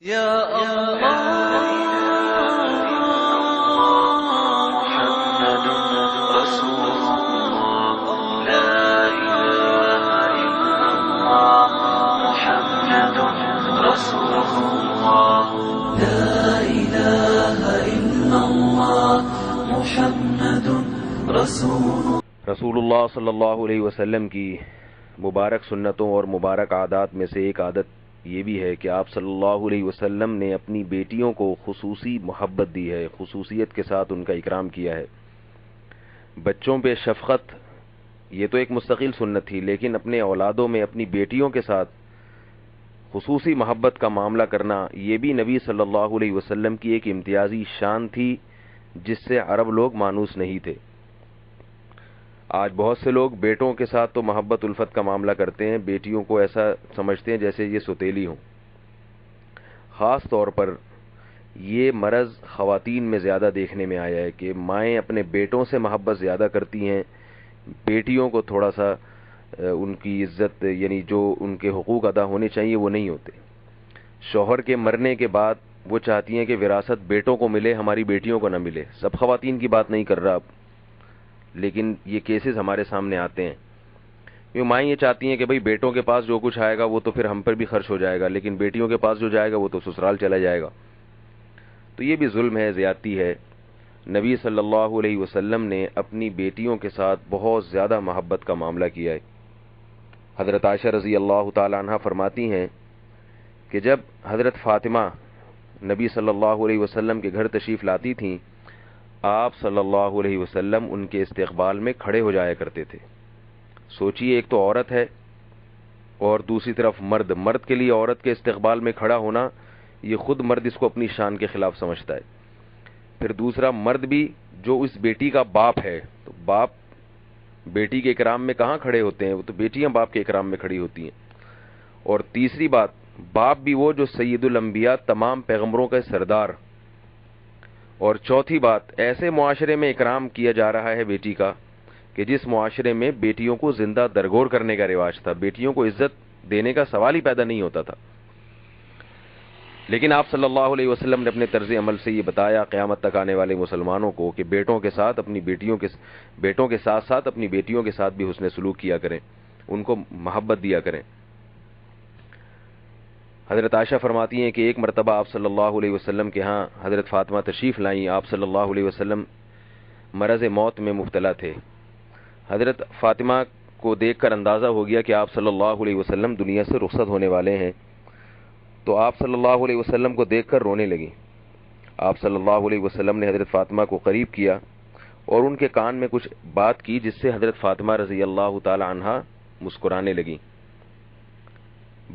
یا اللہ محمد رسول اللہ لا الہ الا اللہ محمد رسول اللہ لا الہ الا اللہ محمد رسول اللہ صلی اللہ علیہ وسلم کی مبارک سنتوں اور مبارک عادات میں سے ایک عادت یہ بھی ہے کہ آپ صلی اللہ علیہ وسلم نے اپنی بیٹیوں کو خصوصی محبت دی ہے، خصوصیت کے ساتھ ان کا اکرام کیا ہے۔ بچوں پہ شفقت یہ تو ایک مستقل سنت تھی، لیکن اپنے اولادوں میں اپنی بیٹیوں کے ساتھ خصوصی محبت کا معاملہ کرنا یہ بھی نبی صلی اللہ علیہ وسلم کی ایک امتیازی شان تھی جس سے عرب لوگ مانوس نہیں تھے۔ آج بہت سے لوگ بیٹوں کے ساتھ تو محبت الفت کا معاملہ کرتے ہیں، بیٹیوں کو ایسا سمجھتے ہیں جیسے یہ سوتیلی ہوں۔ خاص طور پر یہ مرض خواتین میں زیادہ دیکھنے میں آیا ہے کہ مائیں اپنے بیٹوں سے محبت زیادہ کرتی ہیں، بیٹیوں کو تھوڑا سا ان کی عزت یعنی جو ان کے حقوق ادا ہونے چاہیے وہ نہیں ہوتے۔ شوہر کے مرنے کے بعد وہ چاہتی ہیں کہ وراثت بیٹوں کو ملے، ہماری بیٹیوں کو نہ ملے۔ سب خواتین کی بات نہیں کر رہا اب، لیکن یہ کیسز ہمارے سامنے آتے ہیں۔ یہ مائیں یہ چاہتی ہیں کہ بھئی بیٹوں کے پاس جو کچھ آئے گا وہ تو پھر ہم پر بھی خرچ ہو جائے گا، لیکن بیٹیوں کے پاس جو جائے گا وہ تو سسرال چلا جائے گا۔ تو یہ بھی ظلم ہے، زیادتی ہے۔ نبی صلی اللہ علیہ وسلم نے اپنی بیٹیوں کے ساتھ بہت زیادہ محبت کا معاملہ کیا ہے۔ حضرت عائشہ رضی اللہ تعالی عنہ فرماتی ہیں کہ جب حضرت فاطمہ نبی صلی اللہ علیہ وسلم کے گھر تشریف لاتی تھیں، آپ صلی اللہ علیہ وسلم ان کے استقبال میں کھڑے ہو جایا کرتے تھے۔ سوچئے، ایک تو عورت ہے اور دوسری طرف مرد کے لیے عورت کے استقبال میں کھڑا ہونا، یہ خود مرد اس کو اپنی شان کے خلاف سمجھتا ہے۔ پھر دوسرا مرد بھی جو اس بیٹی کا باپ ہے، تو باپ بیٹی کے اکرام میں کہاں کھڑے ہوتے ہیں، وہ تو بیٹیاں باپ کے اکرام میں کھڑی ہوتی ہیں۔ اور تیسری بات، باپ بھی وہ جو سید الانبیاء تمام پیغمبروں کا سردار۔ اور چوتھی بات، ایسے معاشرے میں اکرام کیا جا رہا ہے بیٹی کا کہ جس معاشرے میں بیٹیوں کو زندہ درگور کرنے کا رواج تھا، بیٹیوں کو عزت دینے کا سوال ہی پیدا نہیں ہوتا تھا۔ لیکن آپ صلی اللہ علیہ وسلم نے اپنے طرز عمل سے یہ بتایا قیامت تک آنے والے مسلمانوں کو کہ بیٹوں کے ساتھ ساتھ اپنی بیٹیوں کے ساتھ بھی حسن سلوک کیا کریں، ان کو محبت دیا کریں۔ حضرت عائشہ فرماتی ہیں کہ ایک مرتبہ آپ صلی اللہ علیہ وسلم کے ہاں حضرت فاطمہ تشریف لائیں۔ آپ صلی اللہ علیہ وسلم مرض موت میں مبتلا تھے۔ حضرت فاطمہ کو دیکھ کر اندازہ ہو گیا کہ آپ صلی اللہ علیہ وسلم دنیا سے رخصت ہونے والے ہیں، تو آپ صلی اللہ علیہ وسلم کو دیکھ کر رونے لگیں۔ آپ صلی اللہ علیہ وسلم نے حضرت فاطمہ کو قریب کیا اور ان کے کان میں کچھ بات کی جس سے حضرت فاطمہ رضی اللہ تعالی عنہا مسکرانے لگیں۔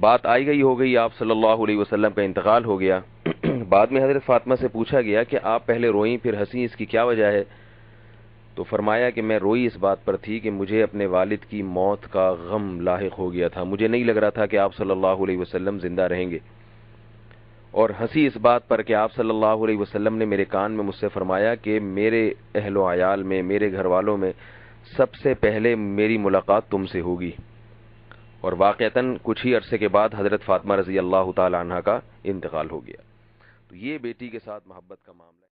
بات آئی گئی ہو گئی، آپ صلی اللہ علیہ وسلم کا انتقال ہو گیا۔ بعد میں حضرت فاطمہ سے پوچھا گیا کہ آپ پہلے روئیں پھر ہنسی، اس کی کیا وجہ ہے؟ تو فرمایا کہ میں روئی اس بات پر تھی کہ مجھے اپنے والد کی موت کا غم لاحق ہو گیا تھا، مجھے نہیں لگ رہا تھا کہ آپ صلی اللہ علیہ وسلم زندہ رہیں گے۔ اور ہنسی اس بات پر کہ آپ صلی اللہ علیہ وسلم نے میرے کان میں مجھ سے فرمایا کہ میرے اہل و عیال میں، میرے گھر والوں میں سب سے پہلے میری ملاقات تم سے ہوگی۔ اور واقعتاً کچھ ہی عرصے کے بعد حضرت فاطمہ رضی اللہ تعالی عنہ کا انتقال ہو گیا۔ تو یہ بیٹی کے ساتھ محبت کا معاملہ ہے۔